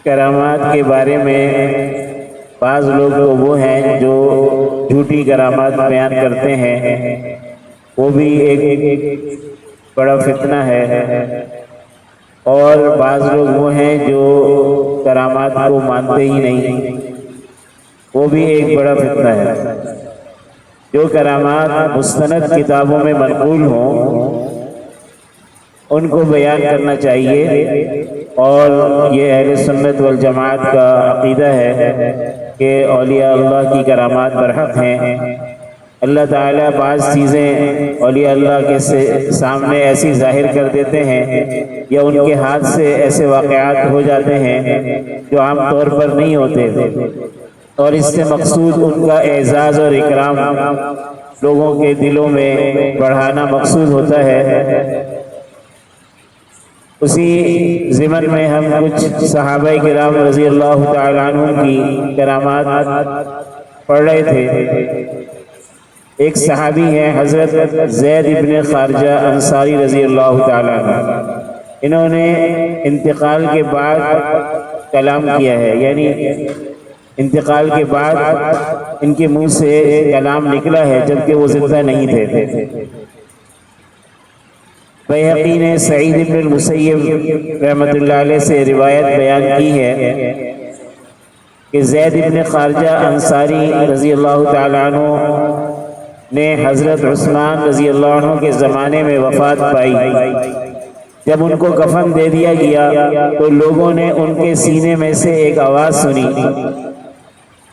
کرامات کے بارے میں بعض لوگ تو وہ ہیں جو جھوٹی کرامات بیان کرتے ہیں، وہ بھی ایک بڑا فتنہ ہے، اور بعض لوگ وہ ہیں جو کرامات کو مانتے ہی نہیں، وہ بھی ایک بڑا فتنہ ہے۔ جو کرامات مستند کتابوں میں منقول ہوں ان کو بیان کرنا چاہیے، اور یہ اہل سنت والجماعت کا عقیدہ ہے کہ اولیاء اللہ کی کرامات برحق ہیں۔ اللہ تعالیٰ بعض چیزیں اولیاء اللہ کے سامنے ایسی ظاہر کر دیتے ہیں یا ان کے ہاتھ سے ایسے واقعات ہو جاتے ہیں جو عام طور پر نہیں ہوتے، اور اس سے مقصود ان کا اعزاز اور اکرام لوگوں کے دلوں میں بڑھانا مقصود ہوتا ہے۔ اسی ضمن میں ہم کچھ صحابہ کرام رضی اللہ تعالیٰ عنہ کی کرامات پڑھ رہے تھے۔ ایک صحابی ہیں حضرت زید بن خارجہ انصاری رضی اللہ تعالیٰ عنہ، انہوں نے انتقال کے بعد کلام کیا ہے، یعنی انتقال کے بعد ان کے منہ سے کلام نکلا ہے جبکہ وہ زندہ نہیں تھے۔ بیہقی نے سعید بن المسیب رحمۃ اللہ علیہ سے روایت بیان کی ہے کہ زید بن خارجہ انصاری رضی اللہ تعالیٰ عنہ نے حضرت عثمان رضی اللہ عنہ کے زمانے میں وفات پائی۔ جب ان کو کفن دے دیا گیا تو لوگوں نے ان کے سینے میں سے ایک آواز سنی،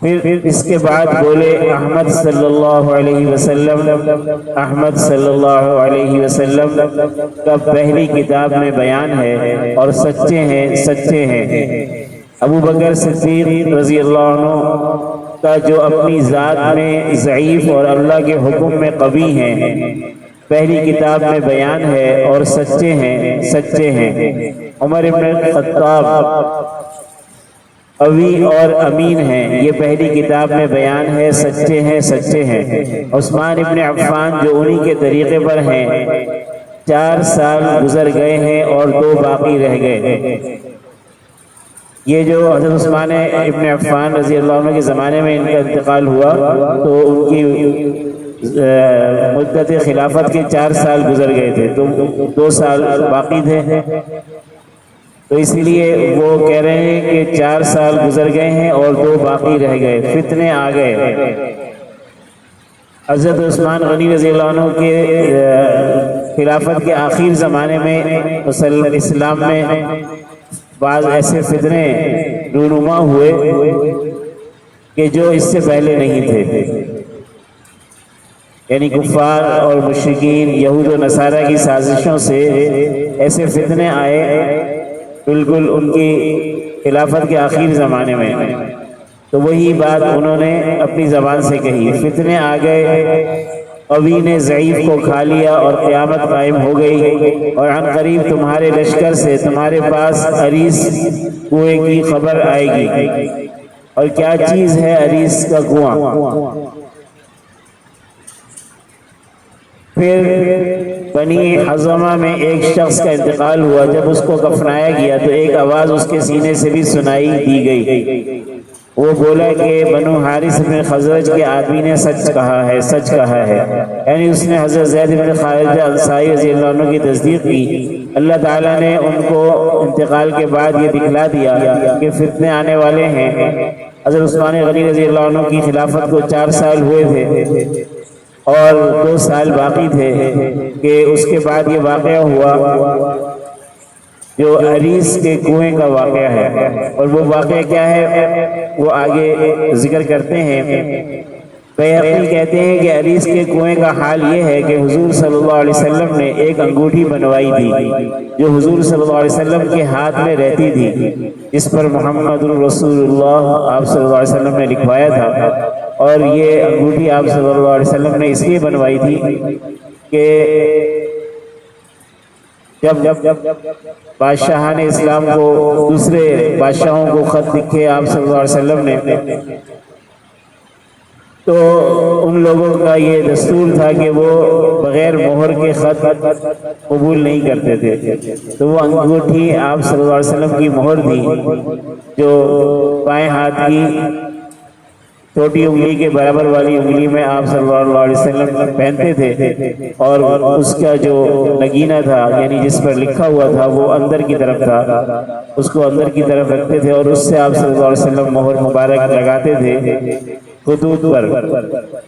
پھر اس کے بعد بولے احمد صلی اللہ علیہ وسلم، احمد صلی اللہ علیہ وسلم کا پہلی کتاب میں بیان ہے اور سچے ہیں سچے ہیں۔ ابو بکر صدیق رضی اللہ عنہ کا جو اپنی ذات میں ضعیف اور اللہ کے حکم میں قوی ہیں، پہلی کتاب میں بیان ہے اور سچے ہیں سچے ہیں۔ عمر بن الخطاب قوی اور امین ہیں، یہ پہلی کتاب میں بیان ہے، سچے ہیں سچے ہیں۔ عثمان ابن عفان جو انہی کے طریقے پر ہیں، 4 سال گزر گئے ہیں اور 2 باقی رہ گئے۔ یہ جو حضرت عثمان ابن عفان رضی اللہ عنہ کے زمانے میں ان کا انتقال ہوا تو ان کی مدت خلافت کے 4 سال گزر گئے تھے، تو 2 سال باقی تھے، تو اس لیے وہ کہہ رہے ہیں کہ 4 سال گزر گئے ہیں اور 2 باقی رہ گئے، فتنے آ گئے۔ حضرت عثمان غنی رضی اللہ عنہ کے خلافت کے آخر زمانے میں اسلام میں بعض ایسے فتنے رونما ہوئے کہ جو اس سے پہلے نہیں تھے، یعنی کفار اور مشرکین یہود و نصارہ کی سازشوں سے ایسے فتنے آئے بالکل ان کی خلافت کے آخری زمانے میں، تو وہی بات انہوں نے اپنی زبان سے کہی، فتنے آ گئے، قوی نے ضعیف کو کھا لیا اور قیامت قائم ہو گئی، اور عن قریب تمہارے لشکر سے تمہارے پاس عریس کنویں کی خبر آئے گی۔ اور کیا چیز ہے عریس کا کنواں؟ پھر بنی حضمہ میں ایک شخص کا انتقال ہوا، جب اس کو کفنایا گیا تو ایک آواز اس کے سینے سے بھی سنائی دی گئی، وہ بولا کہ بنو حارث بن خزرج کے آدمی نے سچ کہا ہے سچ کہا ہے، یعنی اس نے حضرت زید بن خارجہ انصاری رضی اللہ عنہ کی تصدیق کی۔ اللہ تعالیٰ نے ان کو انتقال کے بعد یہ دکھلا دیا کہ فتنے آنے والے ہیں۔ حضرت عثمان غنی رضی اللہ عنہ کی خلافت کو 4 سال ہوئے تھے اور 2 سال باقی تھے کہ اس کے بعد یہ واقعہ ہوا جو عریس کے کنویں کا واقعہ ہے، اور وہ واقعہ کیا ہے وہ آگے ذکر کرتے ہیں۔ بیہقی کہتے ہیں کہ عریس کے کنویں کا حال یہ ہے کہ حضور صلی اللہ علیہ وسلم نے ایک انگوٹھی بنوائی تھی جو حضور صلی اللہ علیہ وسلم کے ہاتھ میں رہتی تھی، جس پر محمد رسول اللہ آپ صلی اللہ علیہ وسلم نے لکھوایا تھا، اور یہ انگوٹھی آپ صلی اللہ علیہ وسلم نے اس لیے بنوائی تھی کہ جب بادشاہان اسلام کو دوسرے بادشاہوں کو خط لکھے آپ صلی اللہ علیہ وسلم نے تو ان لوگوں کا یہ دستور تھا کہ وہ بغیر مہر کے خط قبول نہیں کرتے تھے، تو وہ انگوٹھی آپ صلی اللہ علیہ وسلم کی مہر تھی جو بائیں ہاتھ کی چھوٹی انگلی کے برابر والی انگلی میں آپ صلی اللہ علیہ وسلم پہنتے تھے، اور اس کا جو نگینہ تھا یعنی جس پر لکھا ہوا تھا وہ اندر کی طرف تھا، اس کو اندر کی طرف رکھتے تھے اور اس سے آپ صلی اللہ علیہ وسلم مہر مبارک لگاتے تھے خطوط پر۔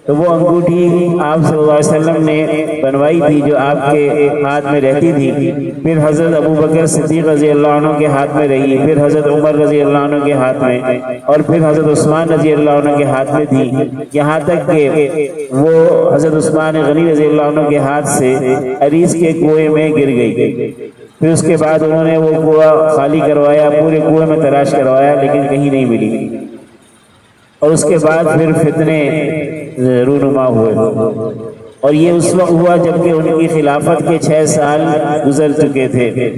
تو وہ انگوٹھی آپ صلی اللہ علیہ وسلم نے بنوائی تھی جو آپ کے ہاتھ میں رہتی تھی، پھر حضرت ابوبکر صدیق رضی اللہ عنہ کے ہاتھ میں رہی، پھر حضرت عمر رضی اللہ عنہ کے ہاتھ میں، اور پھر حضرت عثمان رضی اللہ عنہ کے ہاتھ میں تھی، یہاں تک کہ وہ حضرت عثمان غنی رضی اللہ عنہ کے ہاتھ سے عریس کے کنویں میں گر گئی۔ پھر اس کے بعد انہوں نے وہ کنواں خالی کروایا، پورے کنویں میں تلاش کروایا لیکن کہیں نہیں ملی، اور اس کے بعد پھر فتنے رونما ہوئے، اور یہ اس وقت ہوا جبکہ ان کی خلافت کے 6 سال گزر چکے تھے۔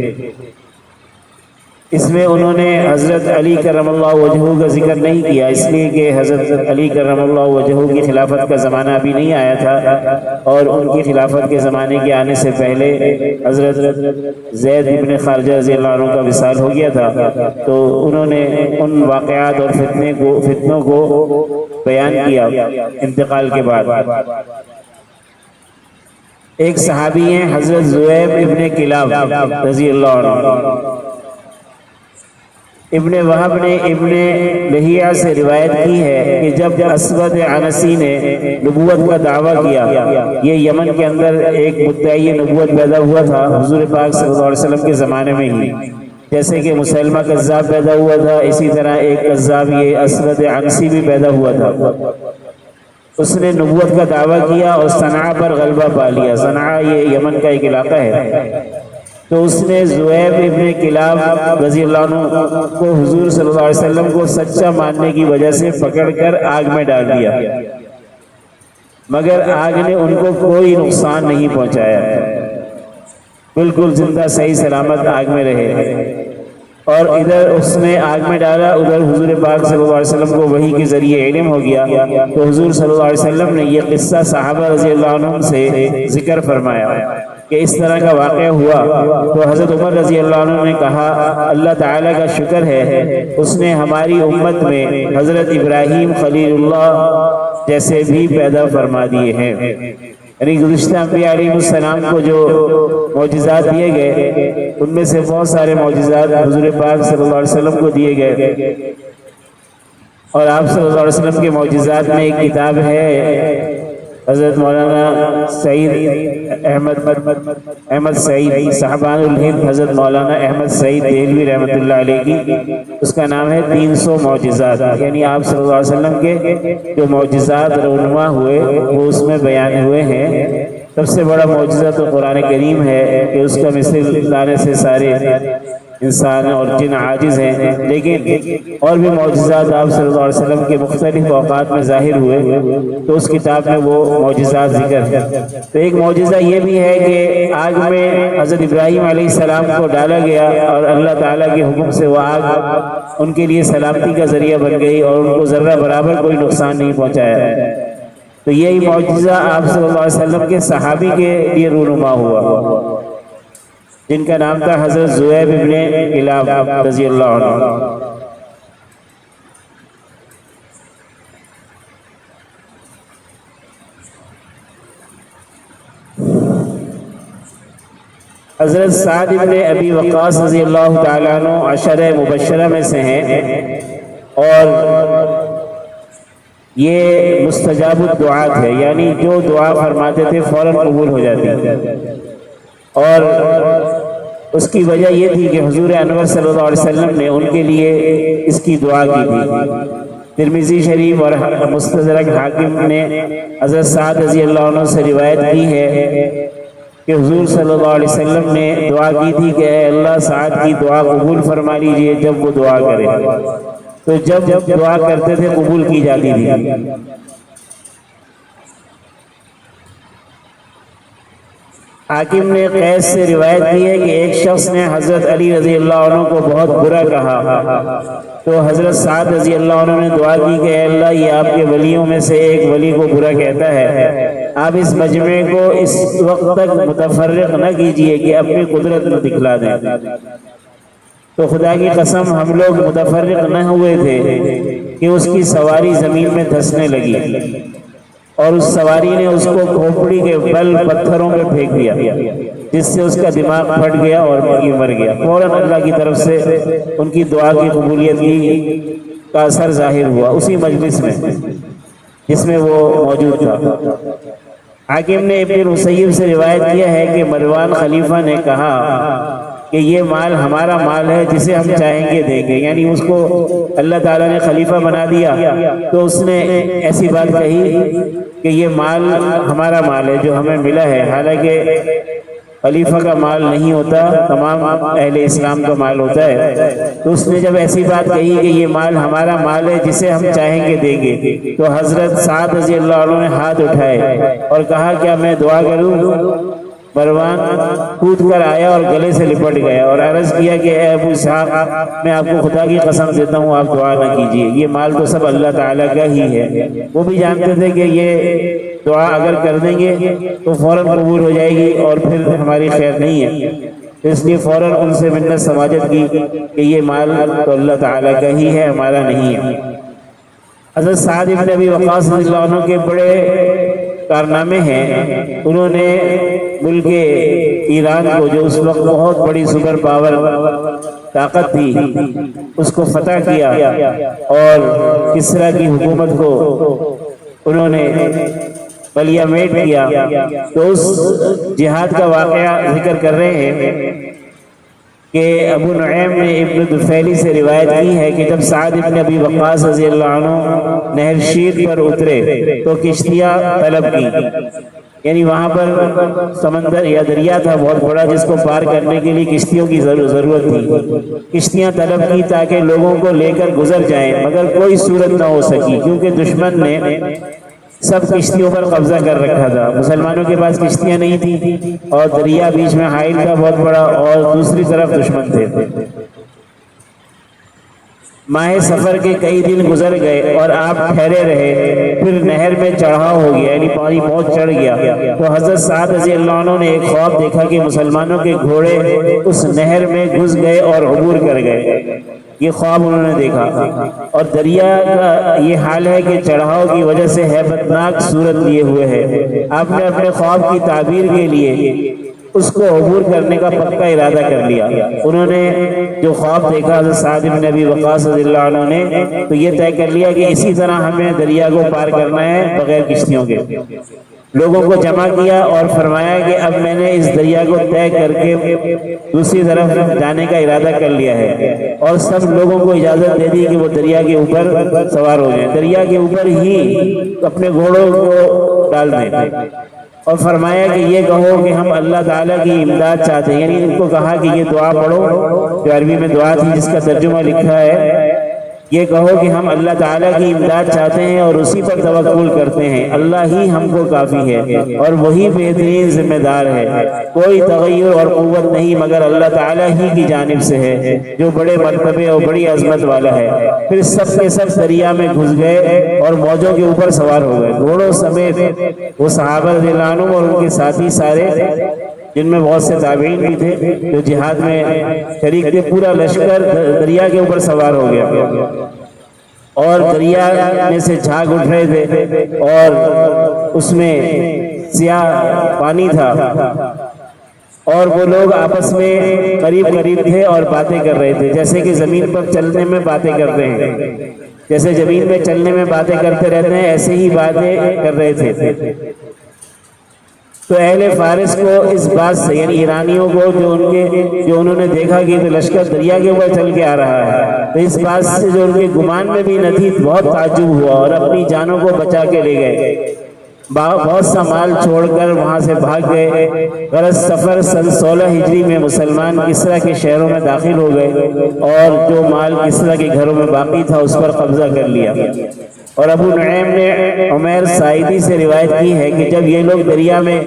اس میں انہوں نے حضرت علی کرم اللہ وجہہ کا ذکر نہیں کیا، اس لیے کہ حضرت علی کرم اللہ وجہہ کی خلافت کا زمانہ ابھی نہیں آیا تھا، اور ان کی خلافت کے زمانے کے آنے سے پہلے حضرت زید بن خارجہ رضی اللہ عنہ کا وصال ہو گیا تھا، تو انہوں نے ان واقعات اور فتنوں کو بیان کیا انتقال کے بعد۔ ایک صحابی ہیں حضرت زویب ابن کلاب رضی اللہ عنہ، ابن وہب نے ابن لہیعہ سے روایت کی ہے کہ جب اسود عنسی نے نبوت کا دعویٰ کیا، یہ یمن کے اندر ایک مدعی نبوت پیدا ہوا تھا حضور پاک صلی اللہ علیہ وسلم کے زمانے میں ہی، جیسے کہ مسلمہ کذاب پیدا ہوا تھا، اسی طرح ایک کذاب یہ اسود عنسی بھی پیدا ہوا تھا۔ اس نے نبوت کا دعویٰ کیا اور صنعاء پر غلبہ پا لیا۔ صنعاء یہ یمن کا ایک علاقہ ہے، تو اس نے زویب ابن کلاب رضی اللہ عنہ کو حضور صلی اللہ علیہ وسلم کو سچا ماننے کی وجہ سے پکڑ کر آگ میں ڈال دیا، مگر آگ نے ان کو کوئی نقصان نہیں پہنچایا، بالکل زندہ صحیح سلامت آگ میں رہے۔ اور ادھر اس نے آگ میں ڈالا، ادھر حضور پاک صلی اللہ علیہ وسلم کو وحی کے ذریعے علم ہو گیا، تو حضور صلی اللہ علیہ وسلم نے یہ قصہ صحابہ رضی اللہ عنہ سے ذکر فرمایا کہ اس طرح کا واقعہ ہوا۔ تو حضرت عمر رضی اللہ عنہ نے کہا اللہ تعالیٰ کا شکر ہے اس نے ہماری امت میں حضرت ابراہیم خلیل اللہ جیسے بھی پیدا فرما دیے ہیں، یعنی گزشتہ انبیاء علیہ السلام کو جو معجزات دیے گئے ان میں سے بہت سارے معجزات حضور پاک صلی اللہ علیہ وسلم کو دیے گئے، اور آپ صلی اللہ علیہ وسلم کے معجزات میں ایک کتاب ہے حضرت مولانا سعید احمد سعید صاحبان الہند، حضرت مولانا احمد سعید دہلوی رحمۃ اللہ علیہ کی، اس کا نام ہے 300 معجزات، یعنی آپ صلی اللہ علیہ وسلم کے جو معجزات رونما ہوئے وہ اس میں بیان ہوئے ہیں۔ سب سے بڑا معجزہ تو قرآن کریم ہے کہ اس کا مثل لانے سے سارے انسان اور جن عاجز ہیں، لیکن اور بھی معجزات آپ صلی اللہ علیہ وسلم کے مختلف اوقات میں ظاہر ہوئے، تو اس کتاب میں وہ معجزات ذکر ہے۔ تو ایک معجزہ یہ بھی ہے کہ آگ میں حضرت ابراہیم علیہ السلام کو ڈالا گیا اور اللہ تعالیٰ کے حکم سے وہ آگ ان کے لیے سلامتی کا ذریعہ بن گئی اور ان کو ذرہ برابر کوئی نقصان نہیں پہنچایا۔ تو یہی معجزہ آپ صلی اللہ علیہ وسلم کے صحابی کے لیے رونما ہوا جن کا نام تھا حضرت زویب ابن کلاب رضی اللہ عنہ۔ حضرت سعد ابن ابی وقاص رضی اللہ تعالیٰ عنہ عشرہ مبشرہ میں سے ہیں، اور یہ مستجاب الدعات ہے، یعنی جو دعا فرماتے تھے فوراً قبول ہو جاتی، اور اس کی وجہ یہ تھی کہ حضور انور صلی اللہ علیہ وسلم نے ان کے لیے اس کی دعا کی تھی۔ ترمذی شریف اور مستدرک حاکم نے حضرت سعد رضی اللہ عنہ سے روایت کی ہے کہ حضور صلی اللہ علیہ وسلم نے دعا کی تھی کہ اے اللہ سعد کی دعا قبول فرما لیجئے جب وہ دعا کرے، تو جب دعا کرتے تھے قبول کی جاتی تھی۔ حاکم نے قیس سے روایت کی ہے کہ ایک شخص نے حضرت علی رضی اللہ عنہ کو بہت برا کہا تو حضرت سعد رضی اللہ عنہ نے دعا کی کہ اے اللہ یہ آپ کے ولیوں میں سے ایک ولی کو برا کہتا ہے، آپ اس مجمع کو اس وقت تک متفرق نہ کیجئے کہ اپنی قدرت نہ دکھلا دیں۔ تو خدا کی قسم ہم لوگ متفرق نہ ہوئے تھے کہ اس کی سواری زمین میں دھسنے لگی اور اس سواری نے اس کو کھوپڑی کے بل پتھروں میں پھینک دیا، جس سے اس کا دماغ پھٹ گیا اور مر گیا۔ فوراً اللہ کی طرف سے ان کی دعا کی قبولیت کا اثر ظاہر ہوا اسی مجلس میں جس میں وہ موجود تھا۔ حاکم نے ابن مسیب سے روایت کیا ہے کہ مروان خلیفہ نے کہا کہ یہ مال ہمارا مال ہے، جسے ہم چاہیں گے دیں گے، یعنی اس کو اللہ تعالیٰ نے خلیفہ بنا دیا تو اس نے ایسی بات کہی کہ یہ مال ہمارا مال ہے جو ہمیں ملا ہے، حالانکہ خلیفہ کا مال نہیں ہوتا، تمام اہل اسلام کا مال ہوتا ہے۔ تو اس نے جب ایسی بات کہی کہ یہ مال ہمارا مال ہے جسے ہم چاہیں گے دیں گے، تو حضرت سعد رضی اللہ عنہ نے ہاتھ اٹھائے اور کہا کیا میں دعا کروں؟ مروان کود کر آیا اور گلے سے لپٹ گیا اور عرض کیا کہ اے ابو اسحاق، میں آپ کو خدا کی قسم دیتا ہوں آپ دعا نہ کیجیے، یہ مال تو سب اللہ تعالیٰ کا ہی ہے۔ وہ بھی جانتے تھے کہ یہ دعا اگر کر دیں گے تو فوراً قبول ہو جائے گی اور پھر ہماری خیر نہیں ہے، اس لیے فوراً ان سے منت سماجت کی کہ یہ مال تو اللہ تعالیٰ کا ہی ہے، ہمارا نہیں ہے۔ حضرت سعد بن ابی وقاص رضی اللہ عنہ کے بڑے کارنامے ہیں، انہوں نے ملک ایران کو جو اس وقت بہت بڑی سپر پاور طاقت تھی اس کو فتح کیا اور کسریٰ کی حکومت کو انہوں نے پلیا میٹ کیا۔ تو اس جہاد کا واقعہ ذکر کر رہے ہیں کہ ابو نعیم نے ابن دفیلی سے روایت کی ہے کہ جب سعد ابن ابی وقاص رضی اللہ عنہ نہر شیر پر اترے تو کشتیاں طلب کی، یعنی وہاں پر سمندر یا دریا تھا بہت بڑا جس کو پار کرنے کے لیے کشتیوں کی ضرورت تھی، کشتیاں طلب کی تاکہ لوگوں کو لے کر گزر جائیں، مگر کوئی صورت نہ ہو سکی کیونکہ دشمن نے سب کشتیوں پر قبضہ کر رکھا تھا، مسلمانوں کے پاس کشتیاں نہیں تھیں اور دریا بیچ میں حائل تھا بہت بڑا اور دوسری طرف دشمن تھے۔ ماہ سفر کے کئی دن گزر گئے اور آپ ٹھہرے رہے، پھر نہر میں چڑھاؤ ہو گیا، یعنی پانی بہت چڑھ گیا، تو حضرت سعد رضی اللہ عنہ نے ایک خواب دیکھا کہ مسلمانوں کے گھوڑے اس نہر میں گھس گئے اور عبور کر گئے، یہ خواب انہوں نے دیکھا۔ اور دریا کا یہ حال ہے کہ چڑھاؤ کی وجہ سے ہیبتناک صورت لیے ہوئے ہے، آپ نے اپنے خواب کی تعبیر کے لیے اس کو عبور کرنے کا پکا ارادہ کر لیا۔ انہوں نے جو خواب دیکھا حضرت سعد بن ابی وقاص رضی اللہ عنہ نے، تو یہ طے کر لیا کہ اسی طرح ہمیں دریا کو پار کرنا ہے بغیر کشتیوں کے۔ لوگوں کو جمع کیا اور فرمایا کہ اب میں نے اس دریا کو طے کر کے دوسری طرف جانے کا ارادہ کر لیا ہے، اور سب لوگوں کو اجازت دے دی کہ وہ دریا کے اوپر سوار ہو جائیں، دریا کے اوپر ہی اپنے گھوڑوں کو ڈال دیں، اور فرمایا کہ یہ کہو کہ ہم اللہ تعالیٰ کی امداد چاہتے ہیں، یعنی ان کو کہا کہ یہ دعا پڑھو جو عربی میں دعا تھی جس کا ترجمہ لکھا ہے، یہ کہو کہ ہم اللہ تعالیٰ کی امداد چاہتے ہیں اور اسی پر توکل کرتے ہیں، اللہ ہی ہم کو کافی ہے اور وہی بہترین ذمہ دار ہے، کوئی تغیر اور قوت نہیں مگر اللہ تعالیٰ ہی کی جانب سے ہے جو بڑے مرتبے اور بڑی عظمت والا ہے۔ پھر سب کے سب دریا میں گھس گئے اور موجوں کے اوپر سوار ہو گئے، گھوڑوں سمیت وہ صحابہ رضی اللہ عنہم اور ان کے ساتھی سارے، جن میں بہت سے تابعین بھی تھے جو جہاد میں شریک تھے، پورا لشکر دریا کے اوپر سوار ہو گیا اور دریا میں سے جھاگ اٹھ رہے تھے اور اس میں سیاہ پانی تھا، اور وہ لوگ آپس میں قریب قریب تھے اور باتیں کر رہے تھے، جیسے کہ زمین پر چلنے میں باتیں کرتے ہیں، جیسے زمین میں چلنے میں باتیں کرتے رہتے ہیں ایسے ہی باتیں کر رہے تھے۔ تو اہل فارس کو اس بات سے، یعنی ایرانیوں کو جو انہوں نے دیکھا کہ لشکر دریا کے اوپر چل کے آ رہا ہے، تو اس بات سے جو ان کے گمان میں بھی نہ تھی بہت تعجب ہوا اور اپنی جانوں کو بچا کے لے گئے۔ بہت سا مال چھوڑ کر وہاں سے بھاگ گئے۔ غرض سفر سن 16 ہجری میں مسلمان کسریٰ کے شہروں میں داخل ہو گئے اور جو مال کسریٰ کے گھروں میں باقی تھا اس پر قبضہ کر لیا۔ اور ابو نعیم نے عمیر ساعدی سے روایت کی ہے کہ جب یہ لوگ دریا میں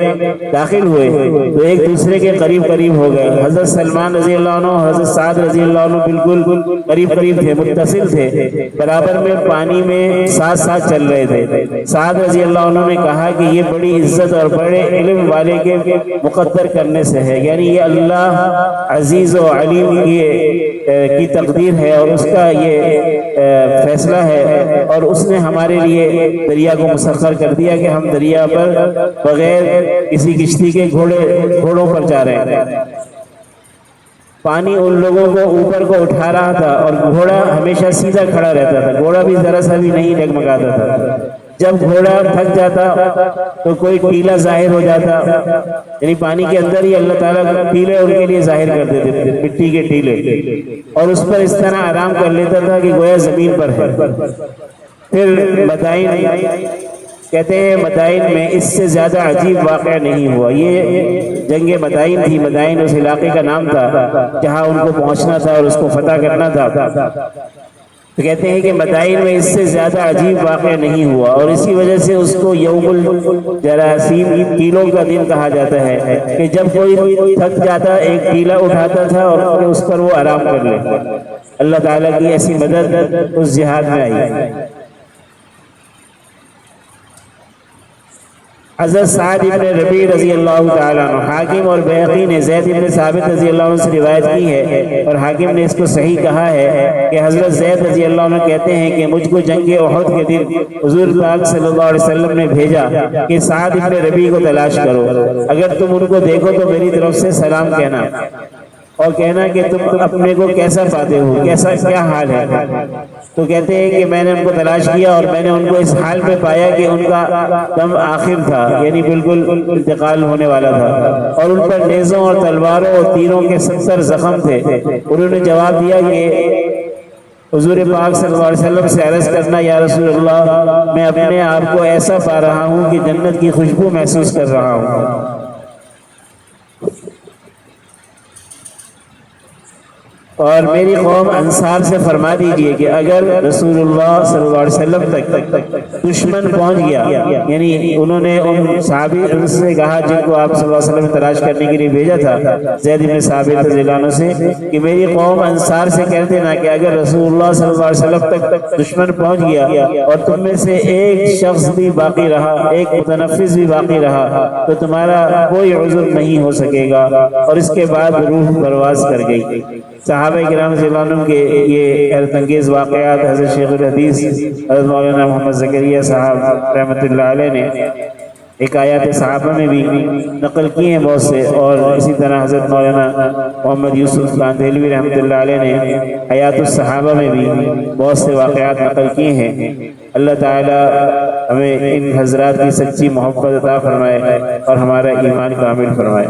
داخل ہوئے تو ایک دوسرے کے قریب قریب ہو گئے۔ حضرت سلمان رضی اللہ عنہ اور حضرت سعد رضی اللہ عنہ بالکل قریب قریب تھے، متصل تھے، برابر میں پانی میں ساتھ ساتھ چل رہے تھے۔ سعد رضی اللہ عنہ نے کہا کہ یہ بڑی عزت اور بڑے علم والے کے مقدر کرنے سے ہے، یعنی یہ اللہ عزیز و علیم کی تقدیر ہے اور اس کا یہ فیصلہ ہے، اور اس نے ہمارے لیے دریا کو مسخر کر دیا کہ ہم دریا پر بغیر کسی کشتی کے گھوڑوں پر جا رہے ہیں۔ پانی ان لوگوں کو اوپر کو اٹھا رہا تھا اور گھوڑا ہمیشہ سیدھا کھڑا رہتا تھا، گھوڑا بھی ذرا سا بھی نہیں ڈگمگاتا تھا۔ جب گھوڑا تھک جاتا تو کوئی ٹیلا ظاہر ہو جاتا، یعنی پانی کے اندر ہی اللہ تعالیٰ ٹیلے ان کے لیے ظاہر کر دیتے تھے، مٹی کے ٹیلے، اور اس پر اس طرح آرام کر لیتا تھا کہ گویا زمین پر ہے۔ پھر مدائن کہتے ہیں مدائن میں اس سے زیادہ عجیب واقعہ نہیں ہوا۔ یہ جنگ مدائن تھی، مدائن اس علاقے کا نام تھا جہاں ان کو پہنچنا تھا اور اس کو فتح کرنا تھا۔ تو کہتے ہیں کہ مدائن میں اس سے زیادہ عجیب واقعہ نہیں ہوا، اور اسی وجہ سے اس کو یوم الجراثیم، ٹیلوں کا دن کہا جاتا ہے، کہ جب کوئی تھک جاتا ایک ٹیلا اٹھاتا تھا اور اس پر وہ آرام کر لے۔ اللہ تعالیٰ کی ایسی مدد اس جہاد میں آئی۔ حضرت سعد ابن ربیع رضی اللہ تعالیٰ عنہ، حاکم اور بیہقی نے زید ابن ثابت رضی اللہ عنہ سے روایت کی ہے اور حاکم نے اس کو صحیح کہا ہے کہ حضرت زید رضی اللہ عنہ کہتے ہیں کہ مجھ کو جنگ احد کے دن حضور پاک صلی اللہ علیہ وسلم نے بھیجا کہ سعد ابن ربیع کو تلاش کرو، اگر تم ان کو دیکھو تو میری طرف سے سلام کہنا اور کہنا کہ تم اپنے کو کیسا پاتے ہو، کیا حال ہے۔ تو کہتے ہیں کہ میں نے ان کو تلاش کیا اور میں نے ان کو اس حال میں پایا کہ ان کا دم آخر تھا، یعنی بالکل انتقال ہونے والا تھا، اور ان پر نیزوں اور تلواروں اور تیروں کے 70 زخم تھے۔ انہوں نے جواب دیا کہ حضور پاک صلی اللہ علیہ وسلم سے عرض کرنا، یا رسول اللہ، میں اپنے آپ کو ایسا پا رہا ہوں کہ جنت کی خوشبو محسوس کر رہا ہوں۔ اور میری قوم انصار سے فرما دیجئے کہ اگر رسول اللہ صلی اللہ علیہ وسلم تک دشمن پہنچ گیا، یعنی انہوں نے ان صحابی سے کہا جن کو آپ صلی اللہ علیہ وسلم تلاش کرنے کے لیے بھیجا تھا، زید بن ثابت رضی اللہ عنہ سے، کہ میری قوم انصار سے کہہ دینا کہ اگر رسول اللہ صلی اللہ علیہ وسلم تک دشمن پہنچ گیا اور تم میں سے ایک شخص بھی باقی رہا، ایک متنفس بھی باقی رہا، تو تمہارا کوئی عذر نہیں ہو سکے گا۔ اور اس کے بعد روح پرواز کر گئی۔ صحابہ کرام رضی اللہ عنہ کے یہ حیرت انگیز واقعات حضرت شیخ الحدیث حضرت مولانا محمد زکریا صاحب رحمۃ اللہ علیہ نے ایک آیات صحابہ میں بھی نقل کی ہیں بہت سے، اور اسی طرح حضرت مولانا محمد یوسف کاندھیلوی رحمۃ اللہ علیہ نے حیات الصحابہ میں بھی بہت سے واقعات نقل کیے ہیں۔ اللہ تعالی ہمیں ان حضرات کی سچی محبت عطا فرمائے اور ہمارا ایمان کامل فرمائے۔